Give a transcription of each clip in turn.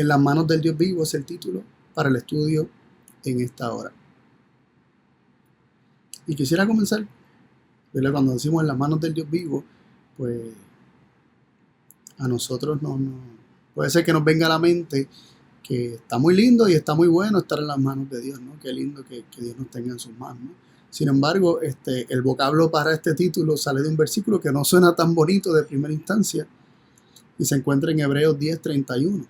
En las manos del Dios vivo es el título para el estudio en esta hora. Y quisiera comenzar, ¿verdad? Cuando decimos en las manos del Dios vivo, pues a nosotros puede ser que nos venga a la mente que está muy lindo y está muy bueno estar en las manos de Dios, ¿no? Qué lindo que Dios nos tenga en sus manos, ¿no? Sin embargo, el vocablo para este título sale de un versículo que no suena tan bonito de primera instancia y se encuentra en Hebreos 10:31.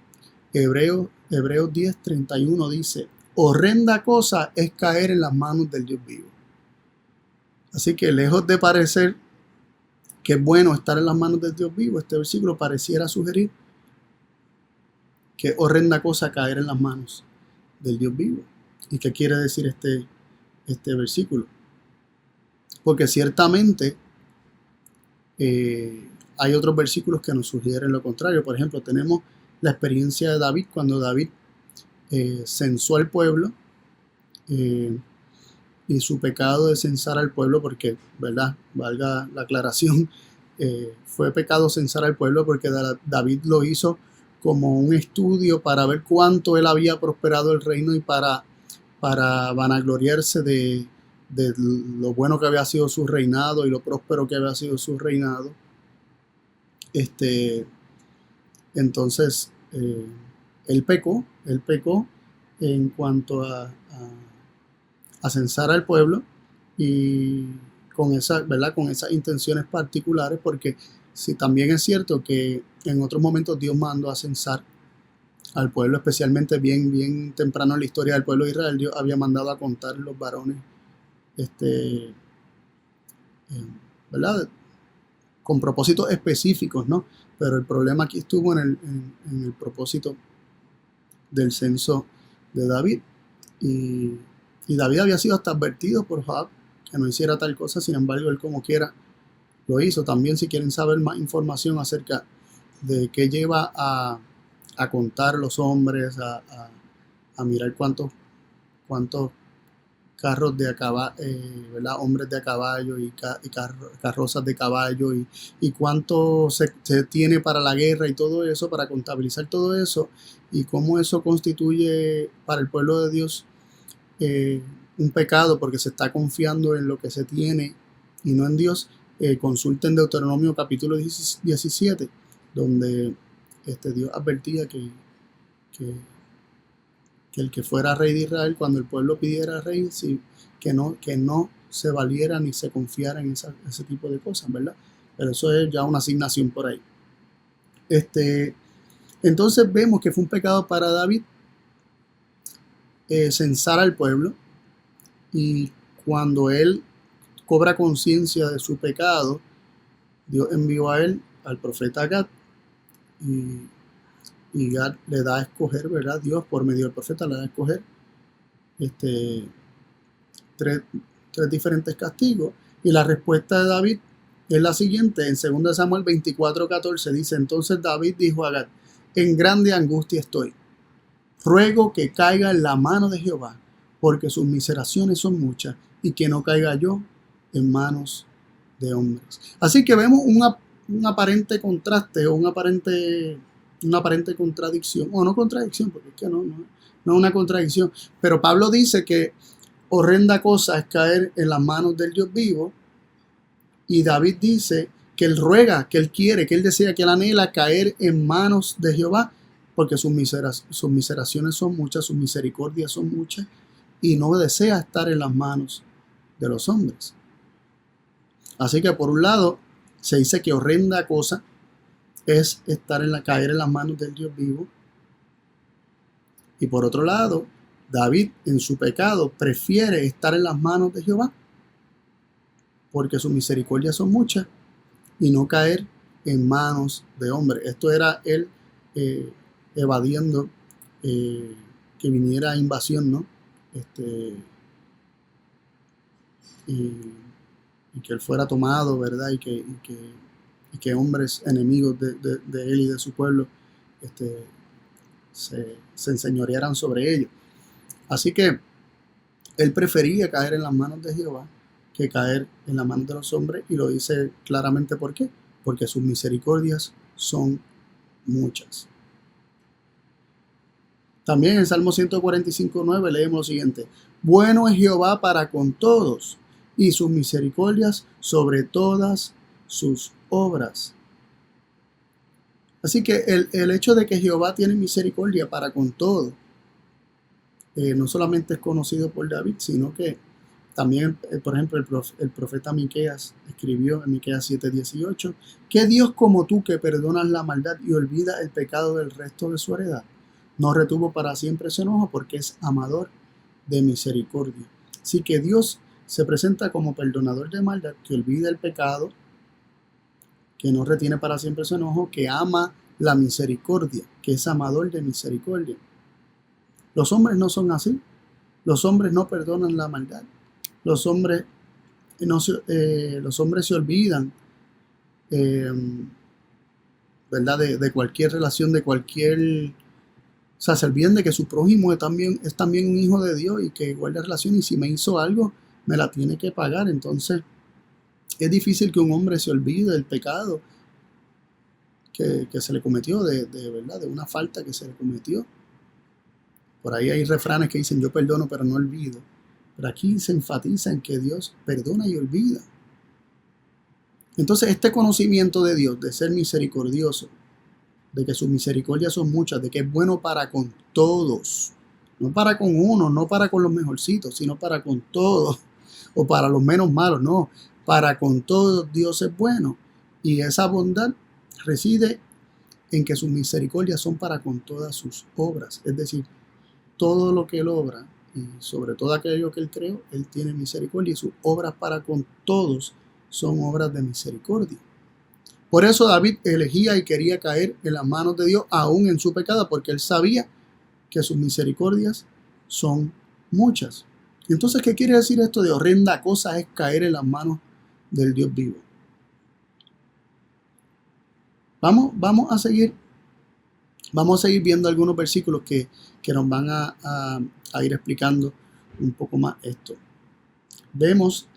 Hebreos 10:31 dice: horrenda cosa es caer en las manos del Dios vivo. Así que lejos de parecer que es bueno estar en las manos del Dios vivo, este versículo pareciera sugerir que horrenda cosa caer en las manos del Dios vivo. ¿Y qué quiere decir este versículo? Porque ciertamente hay otros versículos que nos sugieren lo contrario. Por ejemplo, tenemos la experiencia de David, cuando David censó al pueblo y su pecado de censar al pueblo, porque, ¿verdad? Valga la aclaración, fue pecado censar al pueblo porque David lo hizo como un estudio para ver cuánto él había prosperado el reino y para vanagloriarse de lo bueno que había sido su reinado y lo próspero que había sido su reinado. Entonces, él pecó en cuanto a censar al pueblo y con esas intenciones particulares, porque sí, también es cierto que en otros momentos Dios mandó a censar al pueblo, especialmente bien temprano en la historia del pueblo de Israel. Dios había mandado a contar los varones, ¿verdad? Con propósitos específicos, ¿no? Pero el problema aquí estuvo en el propósito del censo de David. Y David había sido hasta advertido por Joab que no hiciera tal cosa. Sin embargo, él como quiera lo hizo. También, si quieren saber más información acerca de qué lleva a contar los hombres, a mirar cuántos carros de caballo, ¿verdad? Hombres de caballo y carrozas de caballo y cuánto se tiene para la guerra y todo eso, para contabilizar todo eso y cómo eso constituye para el pueblo de Dios un pecado, porque se está confiando en lo que se tiene y no en Dios. Consulten Deuteronomio capítulo 17, donde Dios advertía que el que fuera rey de Israel, cuando el pueblo pidiera rey, sí, que no se valiera ni se confiara en ese tipo de cosas, ¿verdad? Pero eso es ya una asignación por ahí. Entonces vemos que fue un pecado para David censar al pueblo, y cuando él cobra conciencia de su pecado, Dios envió a él al profeta Gad, y Gad le da a escoger, ¿verdad? Dios por medio del profeta le da a escoger tres diferentes castigos, y la respuesta de David es la siguiente. En 2 Samuel 24:14 dice: entonces David dijo a Gad: en grande angustia estoy, ruego que caiga en la mano de Jehová, porque sus miseraciones son muchas, y que no caiga yo en manos de hombres. Así que vemos un aparente contraste, o una aparente contradicción, o no contradicción, porque es que no es una contradicción, pero Pablo dice que horrenda cosa es caer en las manos del Dios vivo, y David dice que él ruega, que él quiere, que él desea, que él anhela caer en manos de Jehová, porque sus miseraciones son muchas, sus misericordias son muchas, y no desea estar en las manos de los hombres. Así que por un lado se dice que horrenda cosa es caer en las manos del Dios vivo, y por otro lado David en su pecado prefiere estar en las manos de Jehová, porque sus misericordias son muchas, y no caer en manos de hombres. Esto era él evadiendo que viniera invasión, ¿no? Y que él fuera tomado, ¿verdad? Y que hombres enemigos de él y de su pueblo se enseñorearan sobre ellos. Así que él prefería caer en las manos de Jehová que caer en las manos de los hombres, y lo dice claramente. ¿Por qué? Porque sus misericordias son muchas. También en Salmo 145:9 leemos lo siguiente: bueno es Jehová para con todos, y sus misericordias sobre todas sus obras. Así que el hecho de que Jehová tiene misericordia para con todos, no solamente es conocido por David, sino que también, por ejemplo, el profeta Miqueas escribió en Miqueas 7:18, ¿qué Dios como tú que perdonas la maldad y olvida el pecado del resto de su heredad? No retuvo para siempre su enojo porque es amador de misericordia. Así que Dios se presenta como perdonador de maldad, que olvida el pecado, que no retiene para siempre su enojo, que ama la misericordia, que es amador de misericordia. Los hombres no son así. Los hombres no perdonan la maldad. Los hombres, los hombres se olvidan, eh, ¿verdad? De cualquier relación, de cualquier... O sea, se olvidan de que su prójimo es también un hijo de Dios y que guarda relación, y si me hizo algo, me la tiene que pagar. Entonces, es difícil que un hombre se olvide del pecado que se le cometió, ¿verdad? De una falta que se le cometió. Por ahí hay refranes que dicen, yo perdono pero no olvido. Pero aquí se enfatiza en que Dios perdona y olvida. Entonces, este conocimiento de Dios, de ser misericordioso, de que sus misericordias son muchas, de que es bueno para con todos, no para con uno, no para con los mejorcitos, sino para con todos, o para los menos malos, no, para con todos Dios es bueno. Y esa bondad reside en que sus misericordias son para con todas sus obras, es decir, todo lo que Él obra, y sobre todo aquello que Él creó, Él tiene misericordia, y sus obras para con todos son obras de misericordia. Por eso David elegía y quería caer en las manos de Dios aún en su pecado, porque él sabía que sus misericordias son muchas. Entonces, ¿qué quiere decir esto de horrenda cosa es caer en las manos del Dios vivo? Vamos a seguir viendo algunos versículos que nos van a ir explicando un poco más esto. Vemos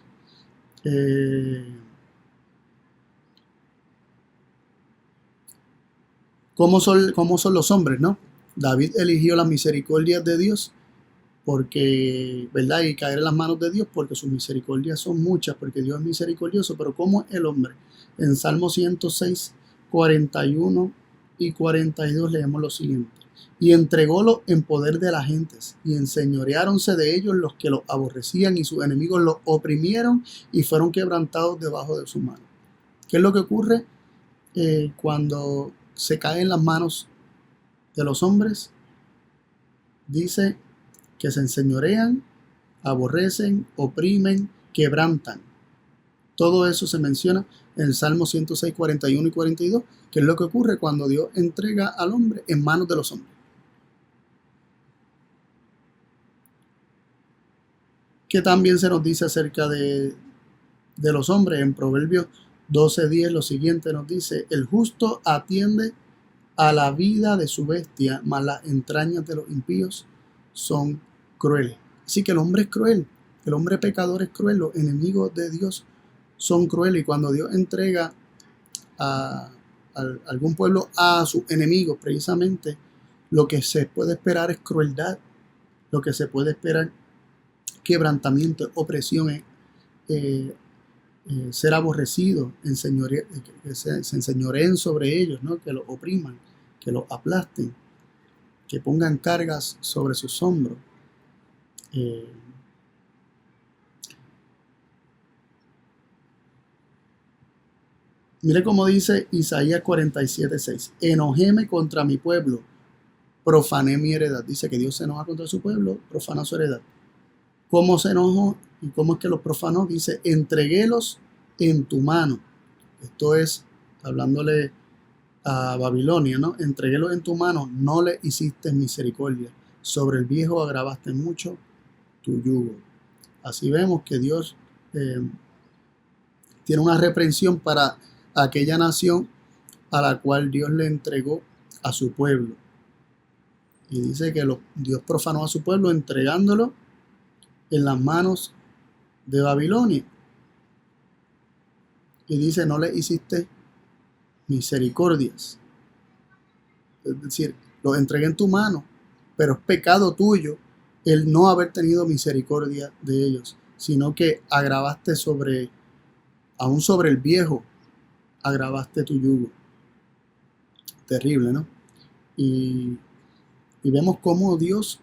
cómo son los hombres, ¿no? David eligió las misericordias de Dios porque, ¿verdad? Y caer en las manos de Dios porque sus misericordias son muchas, porque Dios es misericordioso. Pero ¿cómo es el hombre? En Salmo 106, 41 y 42 leemos lo siguiente: y entrególo en poder de las gentes, y enseñoreáronse de ellos los que los aborrecían, y sus enemigos los oprimieron y fueron quebrantados debajo de su mano. ¿Qué es lo que ocurre cuando se cae en las manos de los hombres? Dice que se enseñorean, aborrecen, oprimen, quebrantan. Todo eso se menciona en el Salmo 106, 41 y 42, que es lo que ocurre cuando Dios entrega al hombre en manos de los hombres. Que también se nos dice acerca de los hombres en Proverbios 12:10, lo siguiente nos dice: el justo atiende a la vida de su bestia, mas las entrañas de los impíos son crueles. Así que el hombre es cruel, el hombre pecador es cruel, los enemigos de Dios son crueles, y cuando Dios entrega a algún pueblo a sus enemigos, precisamente lo que se puede esperar es crueldad, lo que se puede esperar quebrantamiento, opresión, ser aborrecido, que se enseñoreen sobre ellos, ¿no? Que los opriman, que los aplasten, que pongan cargas sobre sus hombros. Mire cómo dice Isaías 47:6: enojéme contra mi pueblo, profané mi heredad. Dice que Dios se enoja contra su pueblo, profana su heredad. ¿Cómo se enojó y cómo es que los profanó? Dice: entreguélos en tu mano. Esto es hablándole a Babilonia, ¿no? Entreguélos en tu mano, no le hiciste misericordia. Sobre el viejo agravaste mucho tu yugo. Así vemos que Dios tiene una reprensión para aquella nación a la cual Dios le entregó a su pueblo. Y dice que Dios profanó a su pueblo entregándolo en las manos de Babilonia. Y dice: no le hiciste misericordias. Es decir, los entregué en tu mano, pero es pecado tuyo el no haber tenido misericordia de ellos, sino que agravaste aún sobre el viejo, agravaste tu yugo. Terrible, ¿no? Y vemos cómo Dios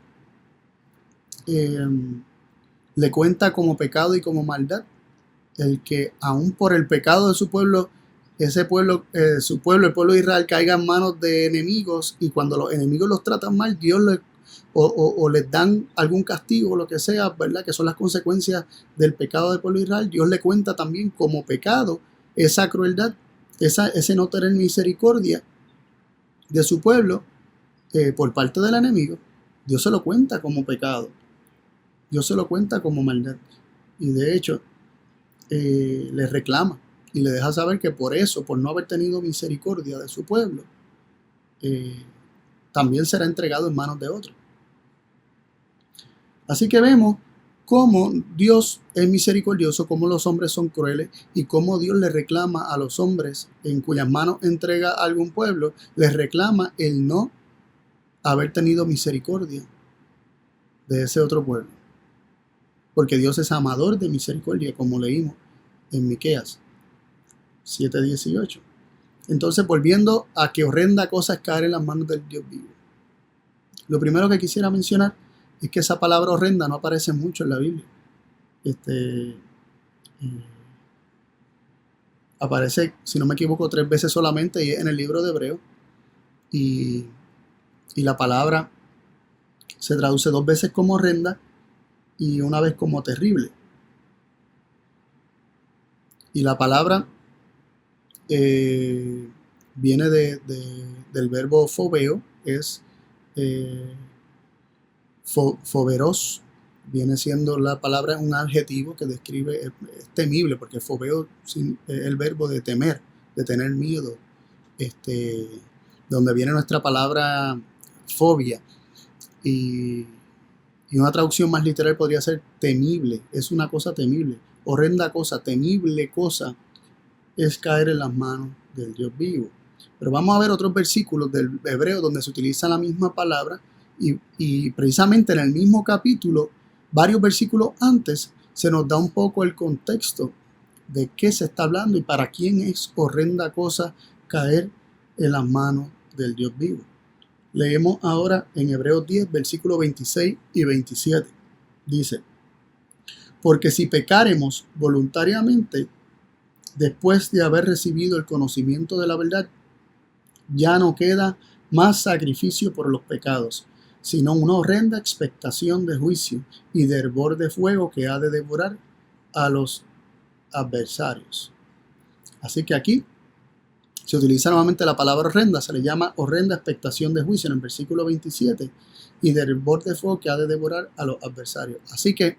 le cuenta como pecado y como maldad el que aún por el pecado de su pueblo, ese pueblo, su pueblo, el pueblo de Israel, caiga en manos de enemigos, y cuando los enemigos los tratan mal, Dios o les dan algún castigo, lo que sea, ¿verdad? Que son las consecuencias del pecado del pueblo de Israel. Dios le cuenta también como pecado esa crueldad, ese no tener misericordia de su pueblo por parte del enemigo. Dios se lo cuenta como pecado. Dios se lo cuenta como maldad. Y de hecho, le reclama y le deja saber que por eso, por no haber tenido misericordia de su pueblo, también será entregado en manos de otros. Así que vemos cómo Dios es misericordioso, cómo los hombres son crueles y cómo Dios le reclama a los hombres en cuyas manos entrega a algún pueblo, les reclama el no haber tenido misericordia de ese otro pueblo. Porque Dios es amador de misericordia, como leímos en Miqueas 7:18. Entonces, volviendo a que horrenda cosa es caer en las manos del Dios vivo. Lo primero que quisiera mencionar es que esa palabra horrenda no aparece mucho en la Biblia. Aparece, si no me equivoco, 3 veces solamente, y es en el libro de Hebreo. Y la palabra se traduce 2 veces como horrenda y una vez como terrible. Y la palabra viene del verbo fobeo, es foberos, viene siendo la palabra un adjetivo que describe, es temible, porque fobeo es el verbo de temer, de tener miedo, donde viene nuestra palabra fobia, y una traducción más literal podría ser temible, es una cosa temible, horrenda cosa, temible cosa es caer en las manos del Dios vivo. Pero vamos a ver otros versículos del hebreo donde se utiliza la misma palabra y precisamente en el mismo capítulo, varios versículos antes, se nos da un poco el contexto de qué se está hablando y para quién es horrenda cosa caer en las manos del Dios vivo. Leemos ahora en Hebreos 10, versículos 26 y 27. Dice: porque si pecáremos voluntariamente, después de haber recibido el conocimiento de la verdad, ya no queda más sacrificio por los pecados, sino una horrenda expectación de juicio y de hervor de fuego que ha de devorar a los adversarios. Así que aquí se utiliza nuevamente la palabra horrenda, se le llama horrenda expectación de juicio en el versículo 27, y de hervor de fuego que ha de devorar a los adversarios. Así que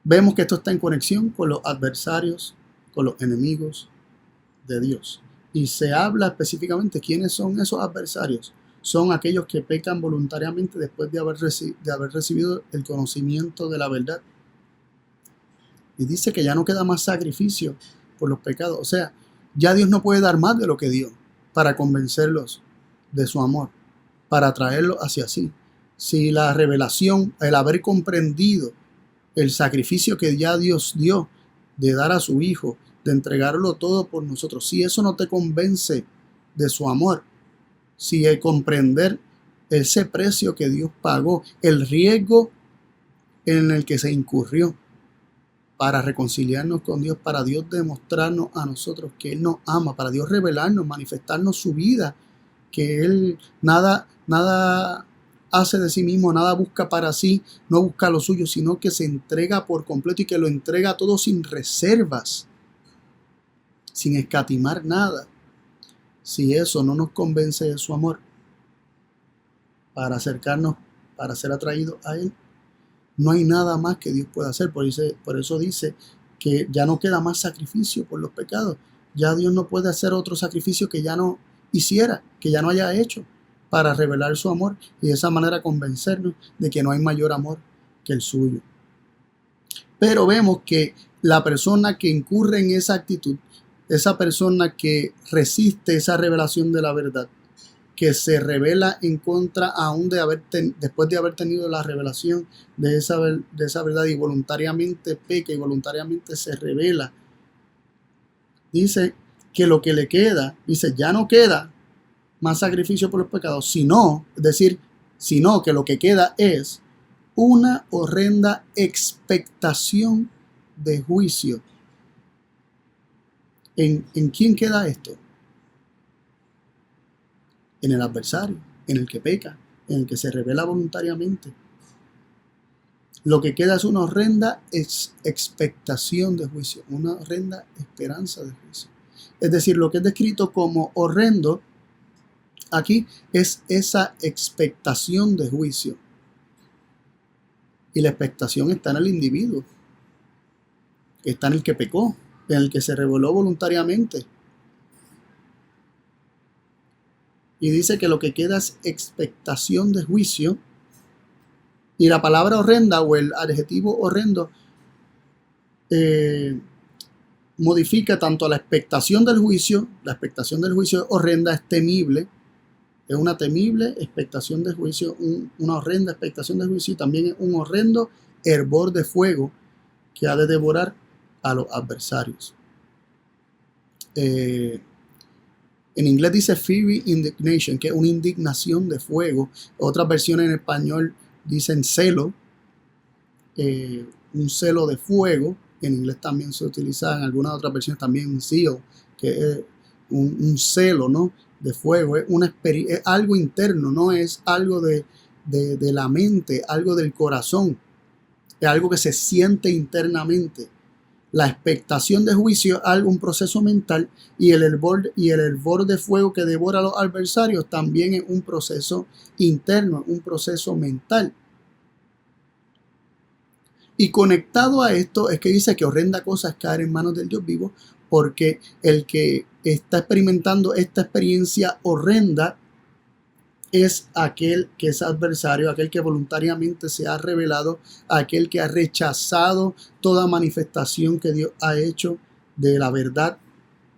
vemos que esto está en conexión con los adversarios, con los enemigos de Dios. Y se habla específicamente quiénes son esos adversarios. Son aquellos que pecan voluntariamente después de haber recibido el conocimiento de la verdad. Y dice que ya no queda más sacrificio por los pecados. O sea, ya Dios no puede dar más de lo que dio para convencerlos de su amor, para traerlos hacia sí. Si la revelación, el haber comprendido el sacrificio que ya Dios dio de dar a su Hijo, de entregarlo todo por nosotros, si eso no te convence de su amor, si el comprender ese precio que Dios pagó, el riesgo en el que se incurrió para reconciliarnos con Dios, para Dios demostrarnos a nosotros que Él nos ama, para Dios revelarnos, manifestarnos su vida, que Él nada hace de sí mismo, nada busca para sí, no busca lo suyo, sino que se entrega por completo y que lo entrega todo sin reservas, sin escatimar nada. Si eso no nos convence de su amor para acercarnos, para ser atraídos a Él, no hay nada más que Dios pueda hacer. Por eso dice que ya no queda más sacrificio por los pecados. Ya Dios no puede hacer otro sacrificio que ya no hiciera, que ya no haya hecho, para revelar su amor y de esa manera convencernos de que no hay mayor amor que el suyo. Pero vemos que la persona que incurre en esa actitud, esa persona que resiste esa revelación de la verdad, que se revela en contra aún después de haber tenido la revelación de esa verdad y voluntariamente peca y voluntariamente se revela. Dice que lo que le queda, dice, ya no queda más sacrificio por los pecados, sino que lo que queda es una horrenda expectación de juicio. ¿En quién queda esto? En el adversario, en el que peca, en el que se revela voluntariamente. Lo que queda es una horrenda expectación de juicio, una horrenda esperanza de juicio. Es decir, lo que es descrito como horrendo aquí es esa expectación de juicio. Y la expectación está en el individuo, está en el que pecó, en el que se rebeló voluntariamente. Y dice que lo que queda es expectación de juicio. Y la palabra horrenda o el adjetivo horrendo modifica tanto la expectación del juicio. La expectación del juicio horrenda, es temible. Es una temible expectación de juicio, una horrenda expectación de juicio, y también es un horrendo hervor de fuego que ha de devorar a los adversarios. En inglés dice fiery indignation, que es una indignación de fuego. Otras versiones en español dicen celo, un celo de fuego. En inglés también se utiliza, en algunas otras versiones también zeal, que es un celo, ¿no?, de fuego. Es algo interno, no es algo de la mente, algo del corazón. Es algo que se siente internamente. La expectación de juicio es un proceso mental, y el hervor de fuego que devora a los adversarios también es un proceso interno, un proceso mental. Y conectado a esto es que dice que horrenda cosa es caer en manos del Dios vivo, porque el que está experimentando esta experiencia horrenda es aquel que es adversario, aquel que voluntariamente se ha revelado, aquel que ha rechazado toda manifestación que Dios ha hecho de la verdad,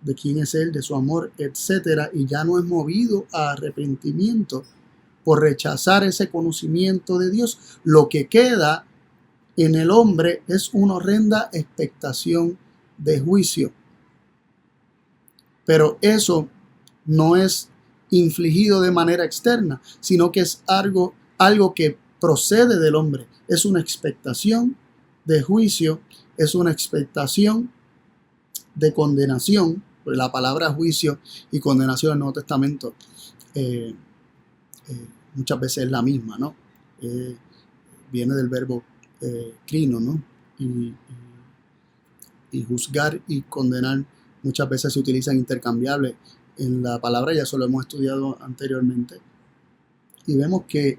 de quién es Él, de su amor, etcétera, y ya no es movido a arrepentimiento por rechazar ese conocimiento de Dios. Lo que queda en el hombre es una horrenda expectación de juicio. Pero eso no es infligido de manera externa, sino que es algo que procede del hombre. Es una expectación de juicio, es una expectación de condenación. Pues la palabra juicio y condenación en el Nuevo Testamento muchas veces es la misma, ¿no? Viene del verbo crino, ¿no? Y juzgar y condenar muchas veces se utilizan intercambiables en la palabra, ya eso lo hemos estudiado anteriormente. Y vemos que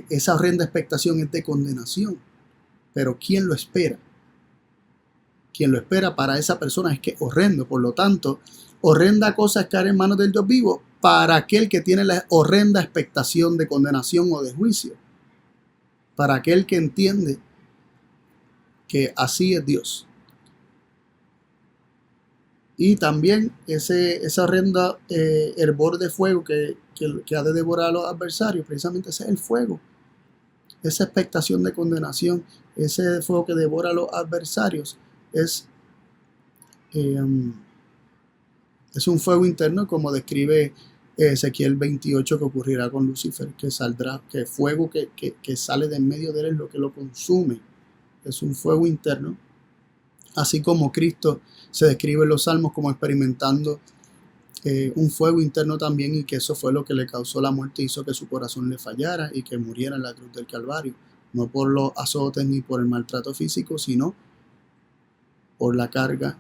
esa horrenda expectación es de condenación. Pero ¿quién lo espera? Quien lo espera para esa persona es que es horrendo. Por lo tanto, horrenda cosa es caer en manos del Dios vivo para aquel que tiene la horrenda expectación de condenación o de juicio. Para aquel que entiende que así es Dios. Y también esa horrenda hervor de fuego que ha de devorar a los adversarios, precisamente ese es el fuego. Esa expectación de condenación, ese fuego que devora a los adversarios, es un fuego interno, como describe Ezequiel 28, que ocurrirá con Lucifer, que saldrá, que fuego que sale de en medio de él es lo que lo consume. Es un fuego interno. Así como Cristo se describe en los Salmos como experimentando un fuego interno también, y que eso fue lo que le causó la muerte, hizo que su corazón le fallara y que muriera en la cruz del Calvario. No por los azotes ni por el maltrato físico, sino por la carga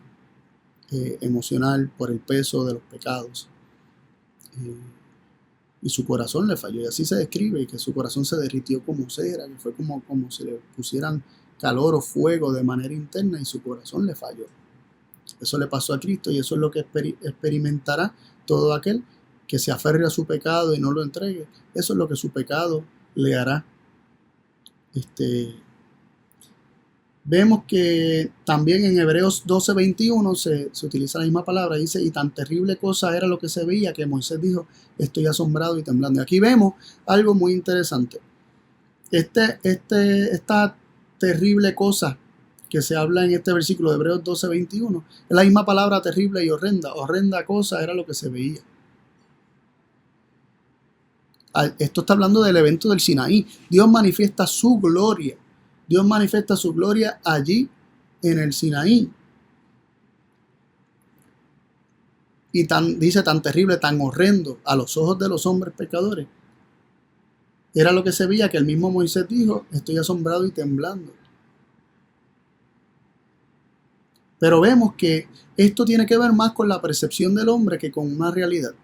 emocional, por el peso de los pecados. Y su corazón le falló. Y así se describe, y que su corazón se derritió como cera, que fue como si le pusieran calor o fuego de manera interna, y su corazón le falló. Eso le pasó a Cristo, y eso es lo que experimentará todo aquel que se aferre a su pecado y no lo entregue. Eso es lo que su pecado le hará Vemos que también en Hebreos 12:21 se utiliza la misma palabra, dice, y tan terrible cosa era lo que se veía que Moisés dijo, estoy asombrado y temblando. Y aquí vemos algo muy interesante. Esta terrible cosa que se habla en este versículo de Hebreos 12:21 es la misma palabra terrible y horrenda. Horrenda cosa era lo que se veía. Esto está hablando del evento del Sinaí. Dios manifiesta su gloria. Dios manifiesta su gloria allí en el Sinaí. Y dice tan terrible, tan horrendo a los ojos de los hombres pecadores. Era lo que se veía que el mismo Moisés dijo, estoy asombrado y temblando. Pero vemos que esto tiene que ver más con la percepción del hombre que con una realidad.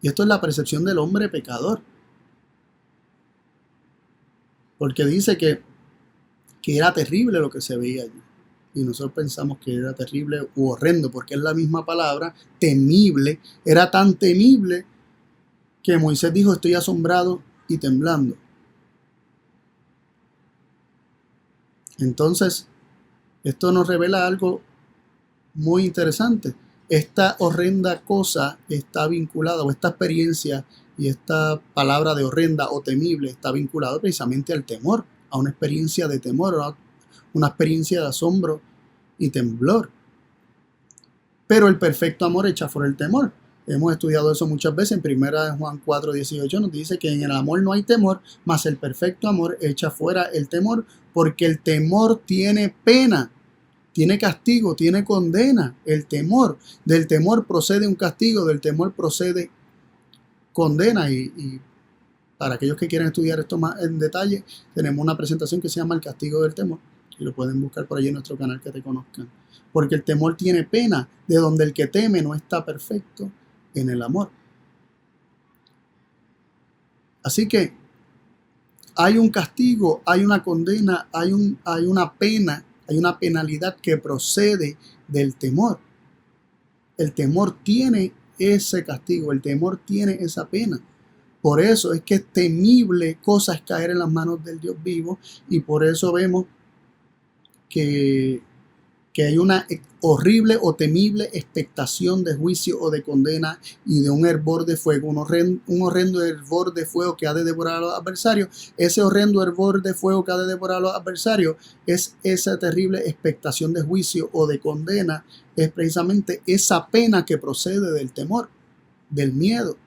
Y esto es la percepción del hombre pecador. Porque dice que era terrible lo que se veía allí. Y nosotros pensamos que era terrible u horrendo, porque es la misma palabra, temible. Era tan temible que Moisés dijo, estoy asombrado y temblando. Entonces, esto nos revela algo muy interesante. Esta horrenda cosa está vinculada, o esta experiencia y esta palabra de horrenda o temible está vinculada precisamente al temor, a una experiencia de temor, a una experiencia de asombro y temblor. Pero el perfecto amor echa fuera el temor. Hemos estudiado eso muchas veces. En 1 Juan 4:18 nos dice que en el amor no hay temor, mas el perfecto amor echa fuera el temor, porque el temor tiene pena, tiene castigo, tiene condena. El temor, del temor procede un castigo, del temor procede condena. Y para aquellos que quieran estudiar esto más en detalle, tenemos una presentación que se llama El castigo del temor, y lo pueden buscar por allí en nuestro canal que te conozcan. Porque el temor tiene pena, de donde el que teme no está perfecto en el amor. Así que hay un castigo, hay una condena, hay una pena, hay una penalidad que procede del temor. El temor tiene ese castigo, el temor tiene esa pena. Por eso es que es temible cosa es caer en las manos del Dios vivo, y por eso vemos que hay una horrible o temible expectación de juicio o de condena y de un hervor de fuego, un horrendo hervor de fuego que ha de devorar a los adversarios. Ese horrendo hervor de fuego que ha de devorar a los adversarios es esa terrible expectación de juicio o de condena, es precisamente esa pena que procede del temor, del miedo.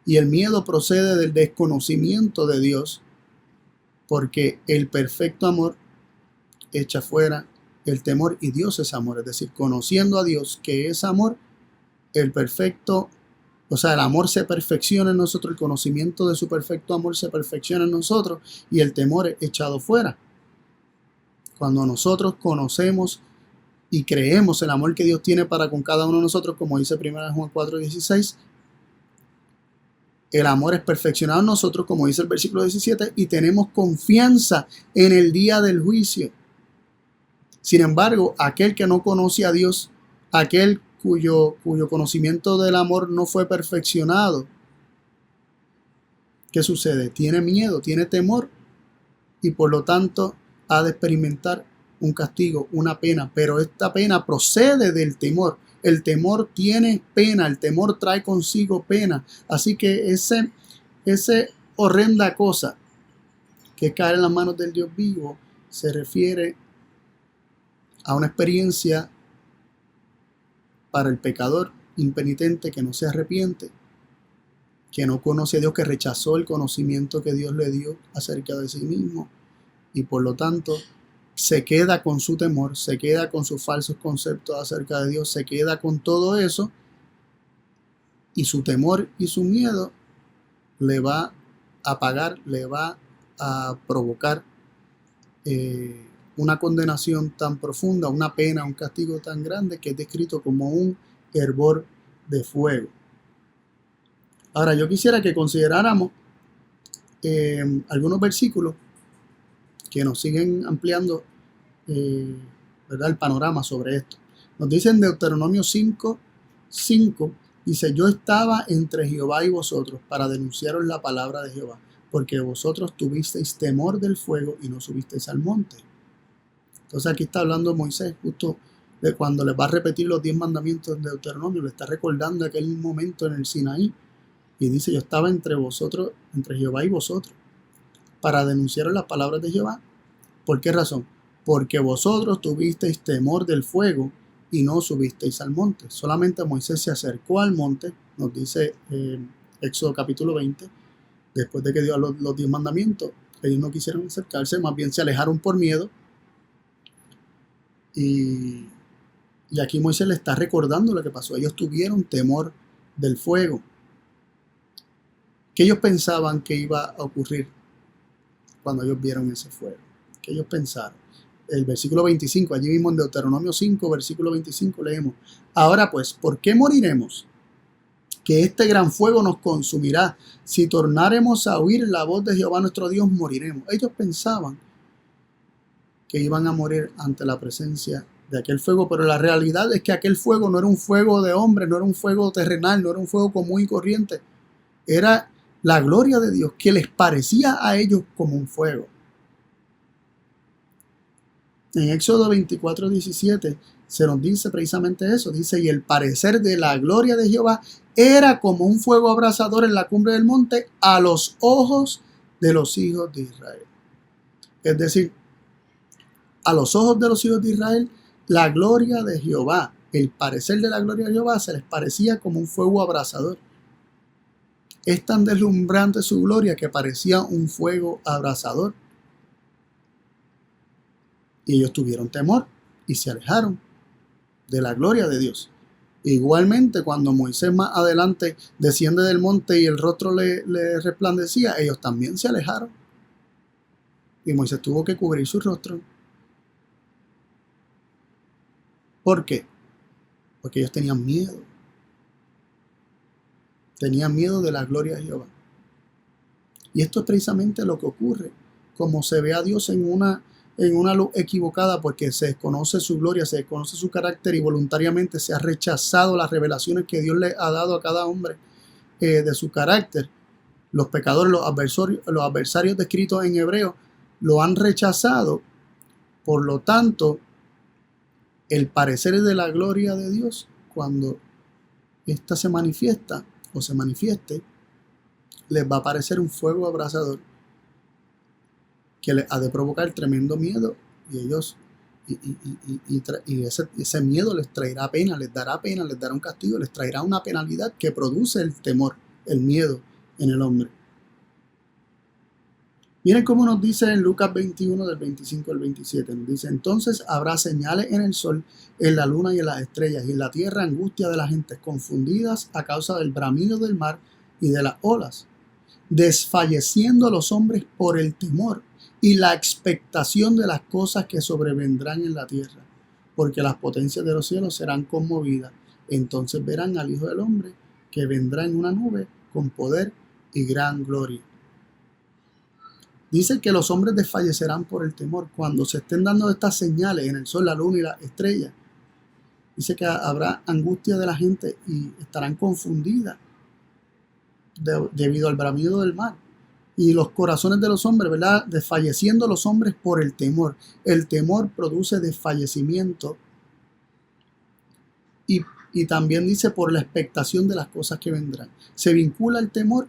Y el miedo procede del desconocimiento de Dios, porque el perfecto amor echa fuera el temor, y Dios es amor. Es decir, conociendo a Dios que es amor, el perfecto, o sea, el amor se perfecciona en nosotros, el conocimiento de su perfecto amor se perfecciona en nosotros, y el temor es echado fuera. Cuando nosotros conocemos y creemos el amor que Dios tiene para con cada uno de nosotros, como dice 1 Juan 4:16, el amor es perfeccionado en nosotros, como dice el versículo 17, y tenemos confianza en el día del juicio. Sin embargo, aquel que no conoce a Dios, aquel cuyo conocimiento del amor no fue perfeccionado, ¿qué sucede? Tiene miedo, tiene temor, y por lo tanto ha de experimentar un castigo, una pena. Pero esta pena procede del temor. El temor tiene pena, el temor trae consigo pena. Así que ese horrenda cosa que cae en las manos del Dios vivo se refiere a una experiencia para el pecador impenitente que no se arrepiente, que no conoce a Dios, que rechazó el conocimiento que Dios le dio acerca de sí mismo, y por lo tanto se queda con su temor, se queda con sus falsos conceptos acerca de Dios, se queda con todo eso, y su temor y su miedo le va a pagar, le va a provocar una condenación tan profunda, una pena, un castigo tan grande, que es descrito como un hervor de fuego. Ahora, yo quisiera que consideráramos algunos versículos que nos siguen ampliando ¿verdad?, el panorama sobre esto. Nos dice en Deuteronomio 5:5, dice, yo estaba entre Jehová y vosotros para denunciaros la palabra de Jehová, porque vosotros tuvisteis temor del fuego y no subisteis al monte. Entonces aquí está hablando Moisés justo de cuando les va a repetir los 10 mandamientos de Deuteronomio, le está recordando aquel momento en el Sinaí y dice: yo estaba entre vosotros, entre Jehová y vosotros, para denunciar las palabras de Jehová. ¿Por qué razón? Porque vosotros tuvisteis temor del fuego y no subisteis al monte. Solamente Moisés se acercó al monte, nos dice Éxodo capítulo 20, después de que dio los 10 mandamientos. Ellos no quisieron acercarse, más bien se alejaron por miedo. Y aquí Moisés le está recordando lo que pasó. Ellos tuvieron temor del fuego. ¿Qué ellos pensaban que iba a ocurrir cuando ellos vieron ese fuego? ¿Qué ellos pensaron? El versículo 25, allí mismo en Deuteronomio 5, versículo 25 leemos: ahora pues, ¿por qué moriremos? Que este gran fuego nos consumirá. Si tornáremos a oír la voz de Jehová nuestro Dios, moriremos. Ellos pensaban que iban a morir ante la presencia de aquel fuego, pero la realidad es que aquel fuego no era un fuego de hombre, no era un fuego terrenal, no era un fuego común y corriente. Era la gloria de Dios que les parecía a ellos como un fuego. En Éxodo 24, 17 se nos dice precisamente eso. Dice: y el parecer de la gloria de Jehová era como un fuego abrasador en la cumbre del monte a los ojos de los hijos de Israel. Es decir, a los ojos de los hijos de Israel, la gloria de Jehová, el parecer de la gloria de Jehová se les parecía como un fuego abrasador. Es tan deslumbrante su gloria que parecía un fuego abrasador. Y ellos tuvieron temor y se alejaron de la gloria de Dios. Igualmente, cuando Moisés más adelante desciende del monte y el rostro le resplandecía, ellos también se alejaron. Y Moisés tuvo que cubrir su rostro. ¿Por qué? Porque ellos tenían miedo. Tenían miedo de la gloria de Jehová. Y esto es precisamente lo que ocurre, como se ve a Dios en una luz equivocada, porque se desconoce su gloria, se desconoce su carácter y voluntariamente se ha rechazado las revelaciones que Dios le ha dado a cada hombre de su carácter. Los pecadores, los adversarios descritos en Hebreo, lo han rechazado. Por lo tanto, el parecer de la gloria de Dios, cuando ésta se manifiesta o se manifieste, les va a parecer un fuego abrasador que les ha de provocar tremendo miedo, y ellos y ese miedo les traerá pena, les dará un castigo, les traerá una penalidad que produce el temor, el miedo en el hombre. Miren cómo nos dice en Lucas 21 del 25 al 27, nos dice: entonces habrá señales en el sol, en la luna y en las estrellas, y en la tierra angustia de las gentes confundidas a causa del bramido del mar y de las olas, desfalleciendo los hombres por el temor y la expectación de las cosas que sobrevendrán en la tierra, porque las potencias de los cielos serán conmovidas. Entonces verán al Hijo del Hombre que vendrá en una nube con poder y gran gloria. Dice que los hombres desfallecerán por el temor cuando se estén dando estas señales en el sol, la luna y las estrellas. Dice que habrá angustia de la gente y estarán confundidas debido al bramido del mar. Y los corazones de los hombres, ¿verdad? Desfalleciendo los hombres por el temor. El temor produce desfallecimiento. Y también dice por la expectación de las cosas que vendrán. Se vincula el temor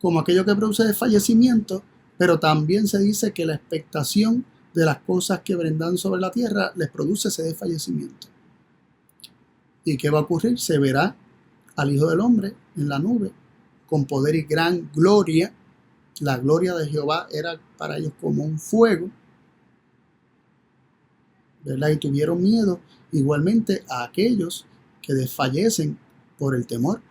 como aquello que produce desfallecimiento, pero también se dice que la expectación de las cosas que vendrán sobre la tierra les produce ese desfallecimiento. ¿Y qué va a ocurrir? Se verá al Hijo del Hombre en la nube con poder y gran gloria. La gloria de Jehová era para ellos como un fuego, ¿verdad? Y tuvieron miedo igualmente a aquellos que desfallecen por el temor.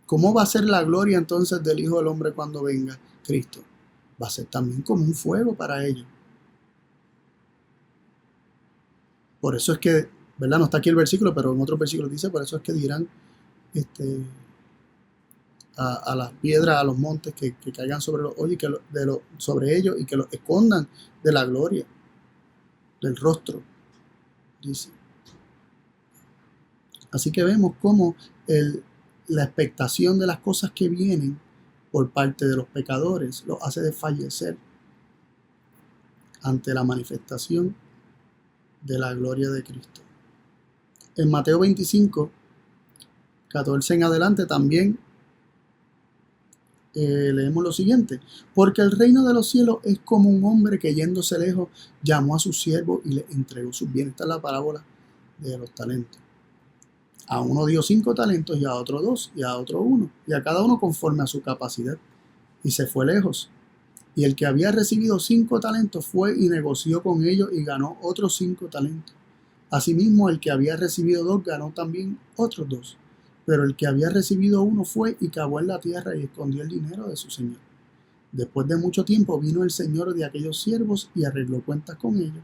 ¿Cómo va a ser la gloria entonces del Hijo del Hombre cuando venga Cristo? Va a ser también como un fuego para ellos. Por eso es que, ¿verdad? No está aquí el versículo, pero en otro versículo dice: por eso es que dirán a las piedras, a los montes, que caigan sobre los hoyos, sobre ellos, y que los escondan de la gloria del rostro, dice. Así que vemos cómo la expectación de las cosas que vienen por parte de los pecadores los hace desfallecer ante la manifestación de la gloria de Cristo. En Mateo 25, 14 en adelante también leemos lo siguiente: porque el reino de los cielos es como un hombre que yéndose lejos llamó a su siervo y le entregó sus bienes. Esta es la parábola de los talentos. A uno dio 5 talentos, y a otro 2, y a otro 1, y a cada uno conforme a su capacidad. Y se fue lejos. Y el que había recibido 5 talentos fue y negoció con ellos y ganó otros 5 talentos. Asimismo, el que había recibido 2 ganó también otros 2. Pero el que había recibido 1 fue y cavó en la tierra y escondió el dinero de su señor. Después de mucho tiempo vino el señor de aquellos siervos y arregló cuentas con ellos.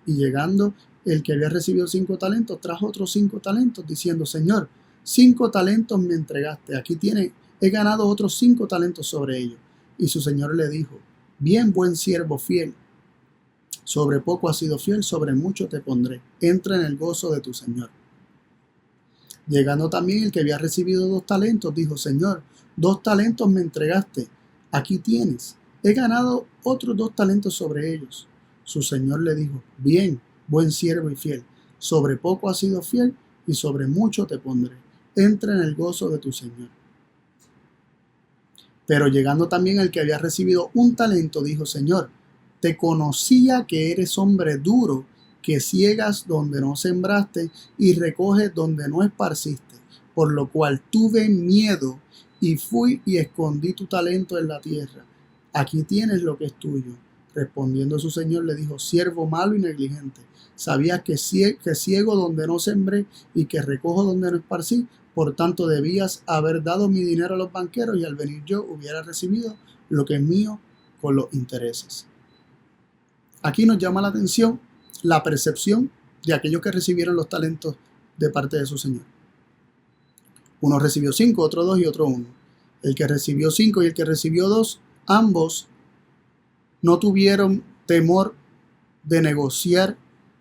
Y llegando el que había recibido 5 talentos, trajo otros 5 talentos, diciendo: Señor, 5 talentos me entregaste, aquí tiene, he ganado otros 5 talentos sobre ellos. Y su señor le dijo: Bien, buen siervo fiel, sobre poco has sido fiel, sobre mucho te pondré, entra en el gozo de tu señor. Llegando también el que había recibido 2 talentos, dijo: Señor, 2 talentos me entregaste, aquí tienes, he ganado otros 2 talentos sobre ellos. Su señor le dijo: Bien, buen siervo y fiel, sobre poco has sido fiel, y sobre mucho te pondré, entra en el gozo de tu señor. Pero llegando también el que había recibido 1 talento, dijo: Señor, te conocía que eres hombre duro, que ciegas donde no sembraste y recoges donde no esparciste, por lo cual tuve miedo y fui y escondí tu talento en la tierra. Aquí tienes lo que es tuyo. Respondiendo su señor le dijo: Siervo malo y negligente, sabías que ciego donde no sembré y que recojo donde no esparcí, por tanto debías haber dado mi dinero a los banqueros y al venir yo hubiera recibido lo que es mío con los intereses. Aquí nos llama la atención la percepción de aquellos que recibieron los talentos de parte de su señor. Uno recibió 5, otro 2 y otro 1. El que recibió 5 y el que recibió 2, ambos no tuvieron temor de negociar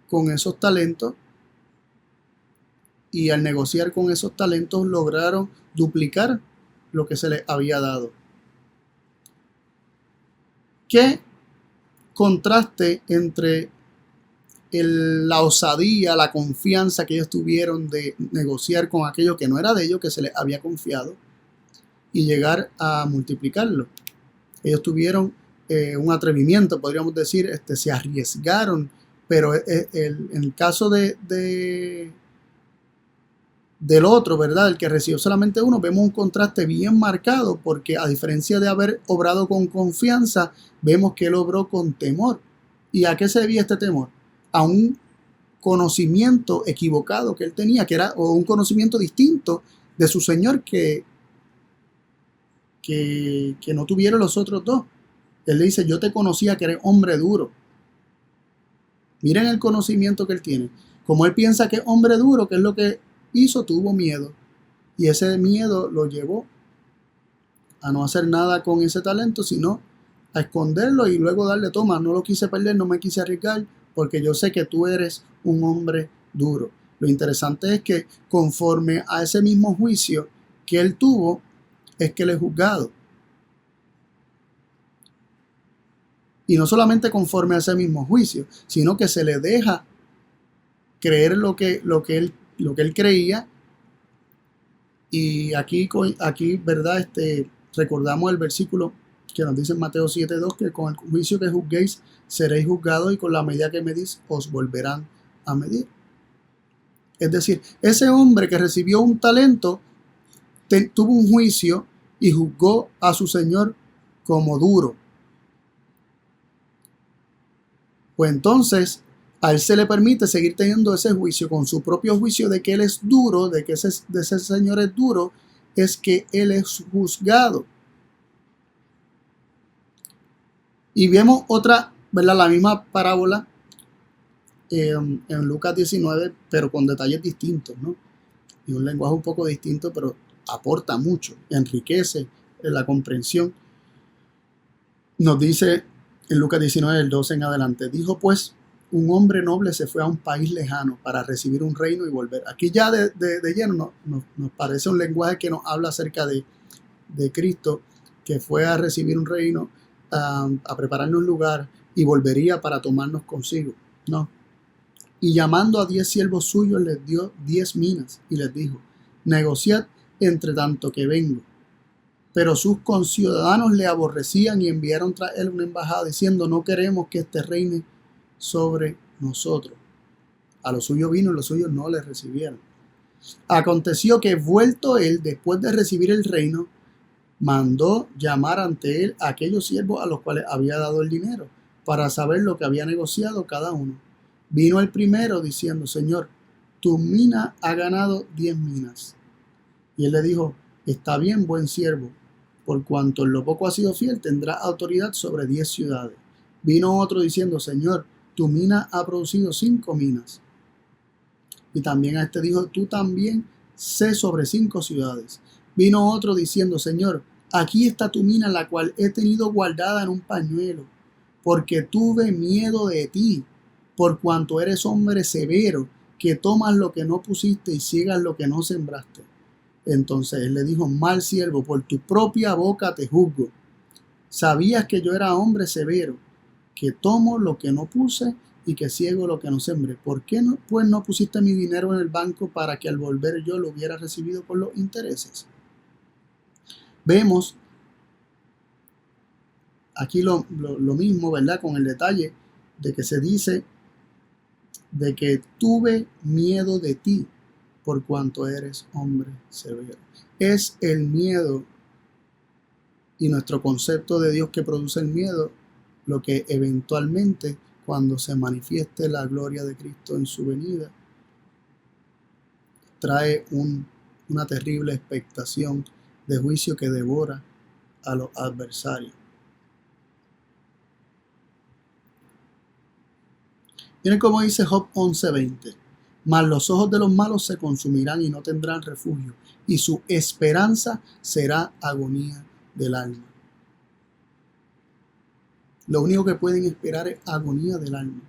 con esos talentos, y al negociar con esos talentos lograron duplicar lo que se les había dado. ¿Qué contraste entre la osadía, la confianza que ellos tuvieron de negociar con aquello que no era de ellos, que se les había confiado, y llegar a multiplicarlo? Ellos tuvieron un atrevimiento, podríamos decir, se arriesgaron, pero en el caso del otro, ¿verdad? El que recibió solamente 1, vemos un contraste bien marcado, porque a diferencia de haber obrado con confianza, vemos que él obró con temor. ¿Y a qué se debía este temor? A un conocimiento equivocado que él tenía, que era un conocimiento distinto de su señor que no tuvieron los otros 2. Él le dice: yo te conocía que eres hombre duro. Miren el conocimiento que él tiene. Como él piensa que es hombre duro, ¿qué es lo que hizo? Tuvo miedo. Y ese miedo lo llevó a no hacer nada con ese talento, sino a esconderlo y luego darle: toma, no lo quise perder, no me quise arriesgar, porque yo sé que tú eres un hombre duro. Lo interesante es que conforme a ese mismo juicio que él tuvo, es que él es juzgado. Y no solamente conforme a ese mismo juicio, sino que se le deja creer lo que él creía. Y aquí ¿verdad? Recordamos el versículo que nos dice en Mateo 7:2, que con el juicio que juzguéis seréis juzgados, y con la medida que medís os volverán a medir. Es decir, ese hombre que recibió un talento tuvo un juicio y juzgó a su señor como duro. Pues entonces a él se le permite seguir teniendo ese juicio, con su propio juicio de que él es duro, de que ese señor es duro, es que él es juzgado. Y vemos otra, ¿verdad? La misma parábola en Lucas 19, pero con detalles distintos, ¿no? Y un lenguaje un poco distinto, pero aporta mucho, enriquece la comprensión. Nos dice en Lucas 19, del 12 en adelante: dijo pues, un hombre noble se fue a un país lejano para recibir un reino y volver. Aquí ya de lleno nos parece un lenguaje que nos habla acerca de Cristo, que fue a recibir un reino a prepararnos un lugar y volvería para tomarnos consigo. No. Y llamando a 10 siervos suyos, les dio 10 minas y les dijo: negociad entre tanto que vengo. Pero sus conciudadanos le aborrecían y enviaron tras él una embajada diciendo: no queremos que este reine sobre nosotros. A los suyos vino y los suyos no le recibieron. Aconteció que, vuelto él, después de recibir el reino, mandó llamar ante él a aquellos siervos a los cuales había dado el dinero, para saber lo que había negociado cada uno. Vino el primero diciendo: Señor, tu mina ha ganado 10 minas. Y él le dijo: está bien, buen siervo, por cuanto en lo poco has sido fiel, tendrás autoridad sobre 10 ciudades. Vino otro diciendo: Señor, tu mina ha producido 5 minas. Y también a este dijo: tú también sé sobre 5 ciudades. Vino otro diciendo: Señor, aquí está tu mina, la cual he tenido guardada en un pañuelo, porque tuve miedo de ti, por cuanto eres hombre severo, que tomas lo que no pusiste y ciegas lo que no sembraste. Entonces él le dijo: mal siervo, por tu propia boca te juzgo. Sabías que yo era hombre severo, que tomo lo que no puse y que ciego lo que no sembré. ¿Por qué no, pues no pusiste mi dinero en el banco para que al volver yo lo hubiera recibido con los intereses? Vemos aquí lo mismo, ¿verdad? Con el detalle de que se dice de que tuve miedo de ti por cuanto eres hombre severo. Es el miedo y nuestro concepto de Dios que produce el miedo lo que eventualmente, cuando se manifieste la gloria de Cristo en su venida, trae una terrible expectación de juicio que devora a los adversarios. Miren cómo dice Job 11:20. Mas los ojos de los malos se consumirán y no tendrán refugio, y su esperanza será agonía del alma. Lo único que pueden esperar es agonía del alma.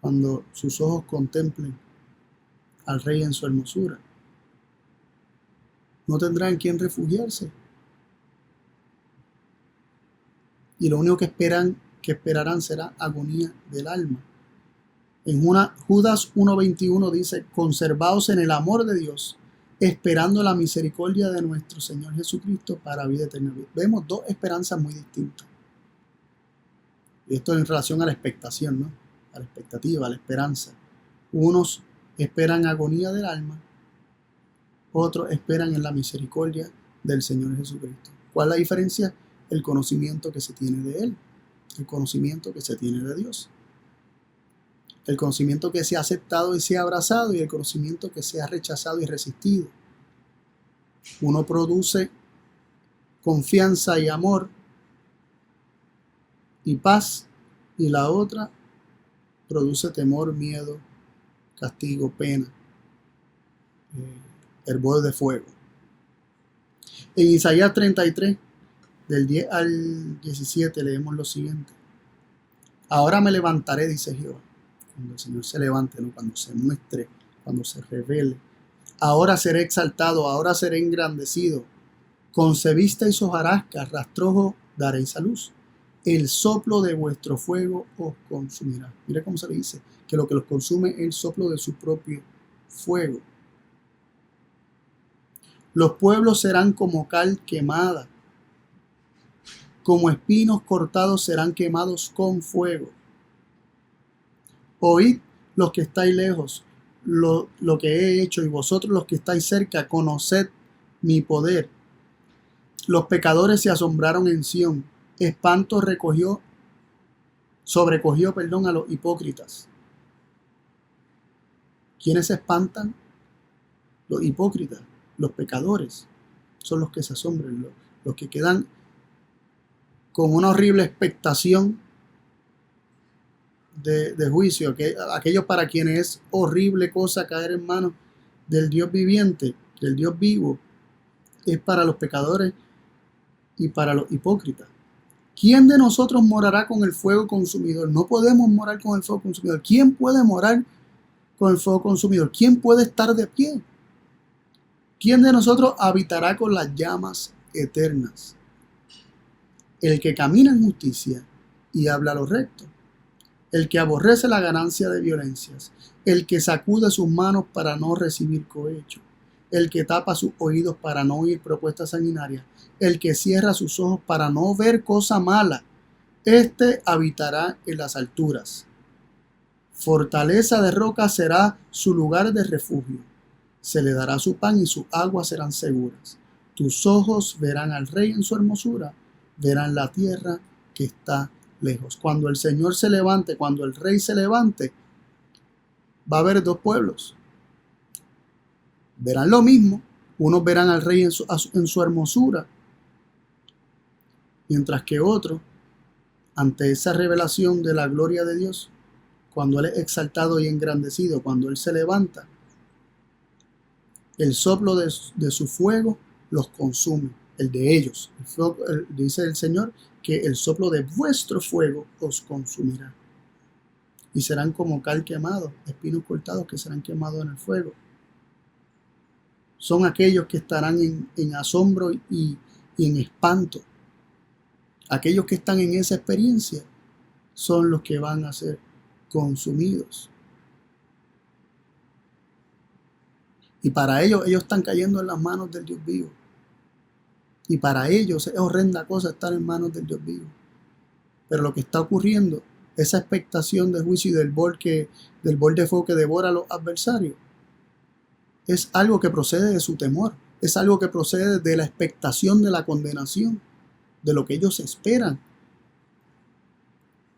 Cuando sus ojos contemplen al Rey en su hermosura, no tendrán en quién refugiarse. Y lo único que esperarán será agonía del alma. En Judas 1:21 dice: conservaos en el amor de Dios, esperando la misericordia de nuestro Señor Jesucristo para vida eterna. Vemos dos esperanzas muy distintas. Y esto en relación a la expectación, ¿no? A la expectativa, a la esperanza. Unos esperan agonía del alma, otros esperan en la misericordia del Señor Jesucristo. ¿Cuál es la diferencia? El conocimiento que se tiene de Él, el conocimiento que se tiene de Dios. El conocimiento que se ha aceptado y se ha abrazado, y el conocimiento que se ha rechazado y resistido. Uno produce confianza y amor y paz, y la otra produce temor, miedo, castigo, pena, hervor de fuego. En Isaías 33, del 10 al 17, leemos lo siguiente: ahora me levantaré, dice Jehová. Cuando el Señor se levante, ¿no? Cuando se muestre, cuando se revele. Ahora seré exaltado, ahora seré engrandecido. Concebisteis hojarasca, rastrojo daréis a luz. El soplo de vuestro fuego os consumirá. Mira cómo se le dice, que lo que los consume es el soplo de su propio fuego. Los pueblos serán como cal quemada, como espinos cortados serán quemados con fuego. Oíd los que estáis lejos lo que he hecho, y vosotros los que estáis cerca, conoced mi poder. Los pecadores se asombraron en Sión, espanto sobrecogió a los hipócritas. ¿Quiénes se espantan? Los hipócritas, los pecadores, son los que se asombran, los que quedan con una horrible expectación de juicio, que aquellos para quienes es horrible cosa caer en manos del Dios viviente, del Dios vivo, es para los pecadores y para los hipócritas. ¿Quién de nosotros morará con el fuego consumidor? No podemos morar con el fuego consumidor. ¿Quién puede morar con el fuego consumidor? ¿Quién puede estar de pie? ¿Quién de nosotros habitará con las llamas eternas? el que camina en justicia y habla lo recto, el que aborrece la ganancia de violencias, el que sacude sus manos para no recibir cohecho, el que tapa sus oídos para no oír propuestas sanguinarias, el que cierra sus ojos para no ver cosa mala, éste habitará en las alturas. Fortaleza de roca será su lugar de refugio. Se le dará su pan y sus aguas serán seguras. Tus ojos verán al rey en su hermosura, verán la tierra que está lejos. Cuando el Señor se levante, cuando el rey se levante, va a haber dos pueblos. Verán lo mismo. Unos verán al rey en su hermosura, mientras que otros, ante esa revelación de la gloria de Dios, cuando Él es exaltado y engrandecido, cuando Él se levanta, el soplo de su fuego los consume, el de ellos. Dice el Señor que el soplo de vuestro fuego os consumirá. Y serán como cal quemado, espinos cortados que serán quemados en el fuego. Son aquellos que estarán en asombro y en espanto. Aquellos que están en esa experiencia son los que van a ser consumidos. Y para ellos están cayendo en las manos del Dios vivo. Y para ellos es horrenda cosa estar en manos del Dios vivo. Pero lo que está ocurriendo, esa expectación de juicio y del bol de fuego que devora a los adversarios, es algo que procede de su temor. Es algo que procede de la expectación de la condenación, de lo que ellos esperan,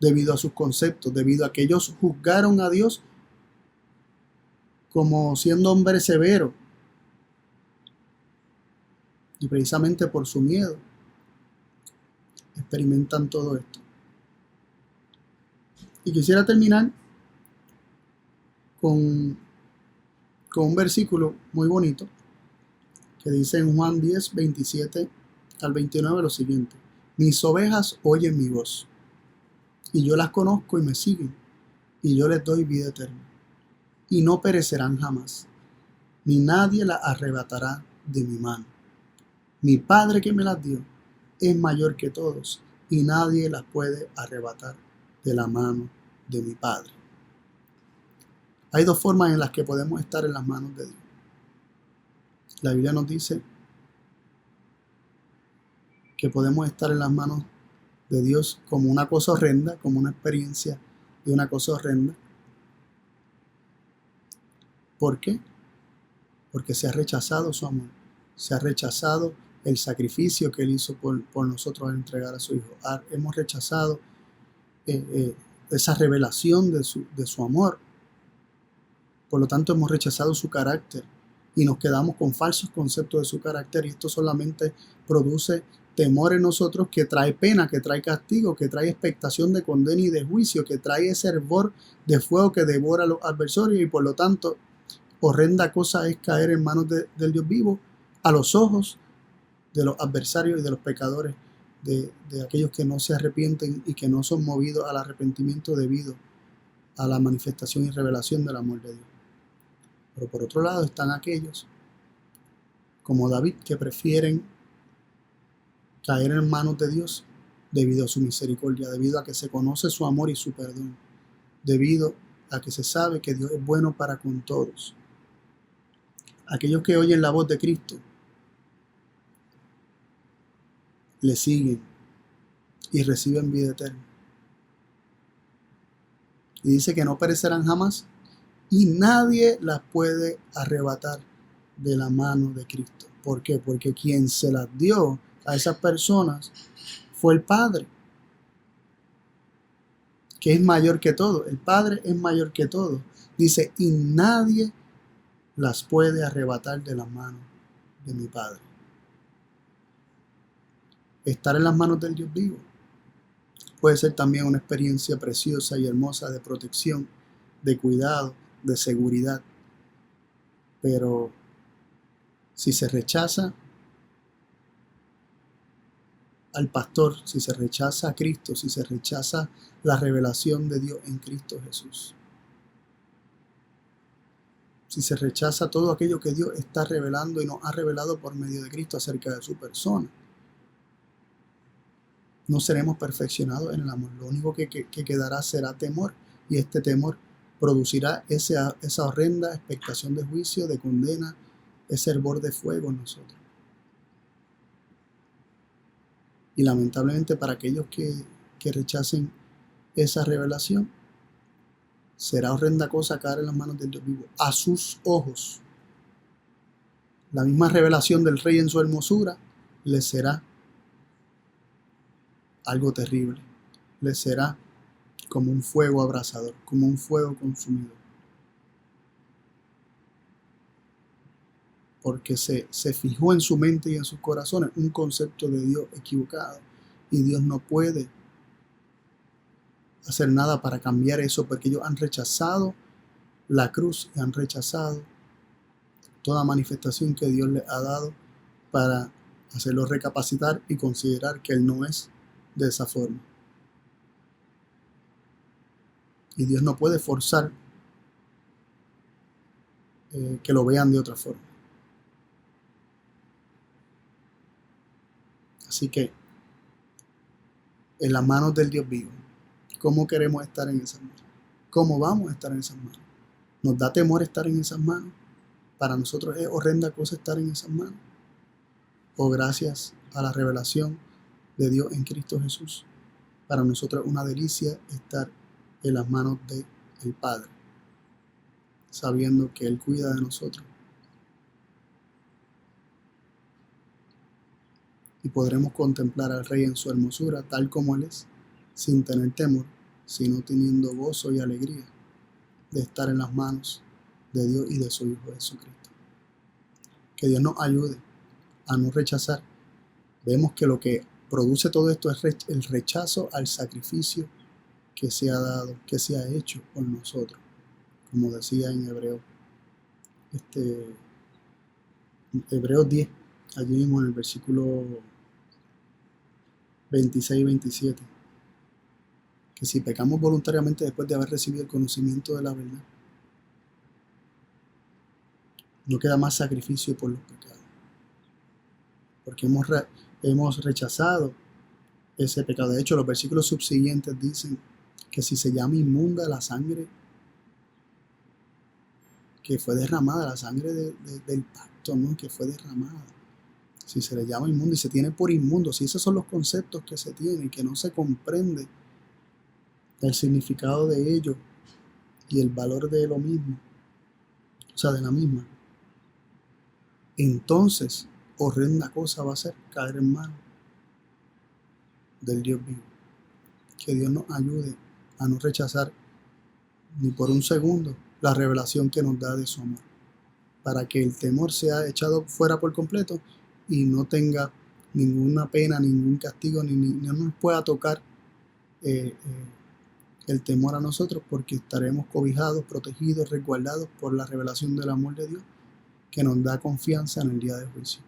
debido a sus conceptos, debido a que ellos juzgaron a Dios como siendo hombre severo. Y precisamente por su miedo experimentan todo esto. Y quisiera terminar con un versículo muy bonito que dice en Juan 10, 27 al 29 lo siguiente: mis ovejas oyen mi voz, y yo las conozco y me siguen, y yo les doy vida eterna, y no perecerán jamás, ni nadie las arrebatará de mi mano. Mi Padre que me las dio es mayor que todos, y nadie las puede arrebatar de la mano de mi Padre. Hay dos formas en las que podemos estar en las manos de Dios. La Biblia nos dice que podemos estar en las manos de Dios como una cosa horrenda, como una experiencia de una cosa horrenda. ¿Por qué? Porque se ha rechazado su amor, se ha rechazado el sacrificio que Él hizo por nosotros al entregar a su Hijo. Hemos rechazado esa revelación de su amor. Por lo tanto, hemos rechazado su carácter y nos quedamos con falsos conceptos de su carácter, y esto solamente produce temor en nosotros, que trae pena, que trae castigo, que trae expectación de condena y de juicio, que trae ese hervor de fuego que devora a los adversarios, y por lo tanto, horrenda cosa es caer en manos del Dios vivo a los ojos de los adversarios y de los pecadores, de aquellos que no se arrepienten y que no son movidos al arrepentimiento debido a la manifestación y revelación del amor de Dios. Pero por otro lado están aquellos, como David, que prefieren caer en manos de Dios debido a su misericordia, debido a que se conoce su amor y su perdón, debido a que se sabe que Dios es bueno para con todos. Aquellos que oyen la voz de Cristo le siguen y reciben vida eterna. Y dice que no perecerán jamás, y nadie las puede arrebatar de la mano de Cristo. ¿Por qué? Porque quien se las dio a esas personas fue el Padre, que es mayor que todo. El Padre es mayor que todo. Dice, y nadie las puede arrebatar de la mano de mi Padre. Estar en las manos del Dios vivo puede ser también una experiencia preciosa y hermosa de protección, de cuidado, de seguridad. Pero si se rechaza al pastor, si se rechaza a Cristo, si se rechaza la revelación de Dios en Cristo Jesús, si se rechaza todo aquello que Dios está revelando y nos ha revelado por medio de Cristo acerca de su persona, no seremos perfeccionados en el amor. Lo único que quedará será temor, y este temor producirá esa horrenda expectación de juicio, de condena, ese hervor de fuego en nosotros. Y lamentablemente para aquellos que rechacen esa revelación, será horrenda cosa caer en las manos del Dios vivo. A sus ojos, la misma revelación del Rey en su hermosura les será algo terrible. Les será como un fuego abrasador, como un fuego consumidor. Porque se fijó en su mente y en sus corazones un concepto de Dios equivocado. Y Dios no puede hacer nada para cambiar eso, porque ellos han rechazado la cruz y han rechazado toda manifestación que Dios les ha dado para hacerlos recapacitar y considerar que Él no es de esa forma. Y Dios no puede forzar que lo vean de otra forma. Así que, en las manos del Dios vivo, ¿cómo queremos estar en esas manos? ¿Cómo vamos a estar en esas manos? ¿Nos da temor estar en esas manos? ¿Para nosotros es horrenda cosa estar en esas manos? ¿O gracias a la revelación de Dios en Cristo Jesús, para nosotros es una delicia estar en las manos del Padre, sabiendo que Él cuida de nosotros? Y podremos contemplar al Rey en su hermosura, tal como Él es, sin tener temor, sino teniendo gozo y alegría de estar en las manos de Dios y de su Hijo Jesucristo. Que Dios nos ayude a no rechazar. Vemos que lo que produce todo esto es el rechazo al sacrificio que se ha dado, que se ha hecho por nosotros, como decía en Hebreos 10, allí mismo en el versículo 26 y 27, que si pecamos voluntariamente después de haber recibido el conocimiento de la verdad, no queda más sacrificio por los pecados, porque hemos rechazado ese pecado. De hecho, los versículos subsiguientes dicen que si se llama inmunda la sangre que fue derramada, la sangre del pacto, ¿no?, que fue derramada, si se le llama inmundo y se tiene por inmundo, si esos son los conceptos que se tienen, que no se comprende el significado de ello y el valor de lo mismo, o sea, de la misma, entonces horrenda cosa va a ser caer en manos del Dios vivo. Que Dios nos ayude a no rechazar ni por un segundo la revelación que nos da de su amor, para que el temor sea echado fuera por completo y no tenga ninguna pena, ningún castigo, ni no nos pueda tocar el temor a nosotros, porque estaremos cobijados, protegidos, resguardados por la revelación del amor de Dios, que nos da confianza en el día de juicio.